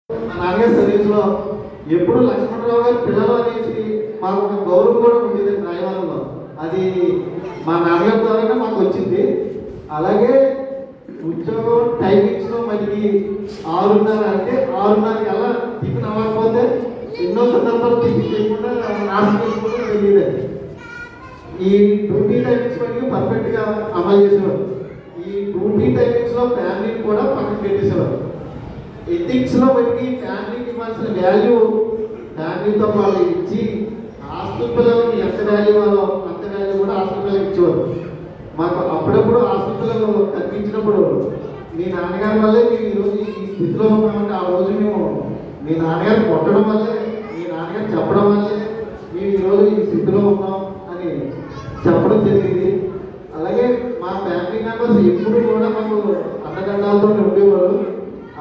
మా నాన్నగారి సర్వీస్లో ఎప్పుడు లక్ష్మణరావు గారు పిల్లలు అనేసి మాకు ఒక గౌరవం కూడా ఉండేది రాయవరంలో. అది మా నాన్నగారి ద్వారానే మాకు వచ్చింది. అలాగే ఉద్యోగం టైమింగ్స్లో మనకి 6:30 అంటే 6:30 కల్లా టిఫిన్ అవ్వకపోతే ఎన్నో సందర్భాలు టిఫిన్ చేయకుండా రాసుకోకుండా తెలియదండి. ఈ డ్యూటీ టైమింగ్స్ మనకి పర్ఫెక్ట్గా అమలు చేసేవారు. ఈ డ్యూటీ టైమింగ్స్లో ఫ్యామిలీని కూడా పక్కన పెట్టేసేవారు. ఎథిక్స్లో మనకి ఫ్యామిలీకి ఇవ్వాల్సిన వాల్యూ ఫ్యామిలీతో వాళ్ళు ఇచ్చి హాస్టల్ పిల్లలకి ఎంత వాల్యూ వాళ్ళో అంత వాల్యూ కూడా హాస్టల్ పిల్లలకి ఇచ్చేవారు. మాకు అప్పుడప్పుడు హాస్టల్ పిల్లలు కనిపించినప్పుడు మీ నాన్నగారి వల్లే మేము ఈరోజు ఈ స్థితిలో ఉన్నామంటే ఆ రోజు మేము మీ నాన్నగారు కొట్టడం వల్లే, మీ నాన్నగారు చెప్పడం వల్లే మేము ఈరోజు ఈ స్థితిలో ఉన్నాం అని చెప్పడం జరిగింది. అలాగే మా ఫ్యామిలీ మెంబర్స్ ఎప్పుడు కూడా మాకు అన్నదండాలతో ఉండేవారు.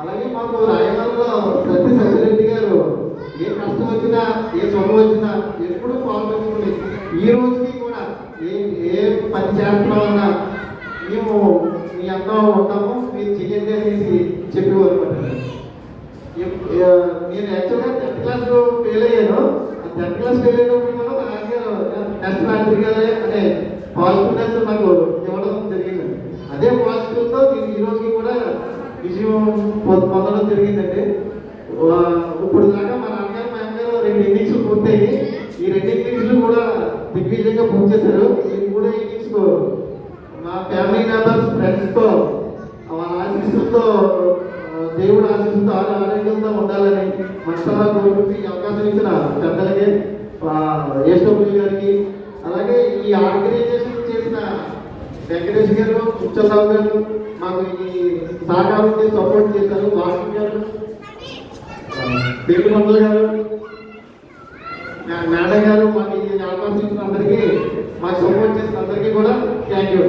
అలాగే మాకు రాయవరంలో సత్య సత్యరెడ్డి గారు ఏ కష్టం వచ్చినా ఏ చదువు వచ్చినా ఎప్పుడు పాల్గొంటుంది. ఈ రోజుకి కూడా ఏ పని చేస్తున్నామన్నా మేము మీ అందరూ ఉంటాము, మీరు చెయ్యండి అనేసి చెప్పేవారు అనమాట. నేను యాక్చువల్గా 10th క్లాస్ ఫెయిల్ అయ్యాను. ఆ 10th క్లాస్ ఫెయిల్ అయినప్పుడు కూడా మా నాన్నగారు నెక్స్ట్ రాత్రిగానే అనే పాజిటివ్నెస్ నాకు ఇవ్వడం జరిగింది. అదే పాజిటివ్తో నేను ఈ రోజుకి కూడా విజయం పొందడం జరిగిందండి. ఇప్పుడు దాకా మా నాన్నగారు మా అమ్మగారు 2 ఇన్నింగ్స్ పూర్తయి ఈ 2 ఇన్నింగ్స్లు కూడా దిగ్విజయంగా పూర్తి చేశారు. ఈ 3 ఇన్నింగ్స్ మా ఫ్యామిలీ మెంబర్స్ ఫ్రెండ్స్తో వాళ్ళ ఆశీస్సులతో దేవుడు ఆశీస్సులతో ఆరోగ్యంతో ఉండాలని మనసారా కోరుకుంటూ ఈ అవకాశం ఇచ్చిన పెద్దలకి ఏస్టోపల్లి గారికి, అలాగే ఈ ఆర్గనైజేషన్ చేసిన వెంకటేష్ గారు, ముచ్చలరావు గారు మాకు ఈ సహకారం సపోర్ట్ చేశారు. వాసు గారు, పేరుమండల్ గారు, మేడం గారు మాకు ఈ అవకాశం ఇచ్చిన అందరికీ, మాకు సపోర్ట్ చేసిన అందరికీ కూడా థ్యాంక్ యూ.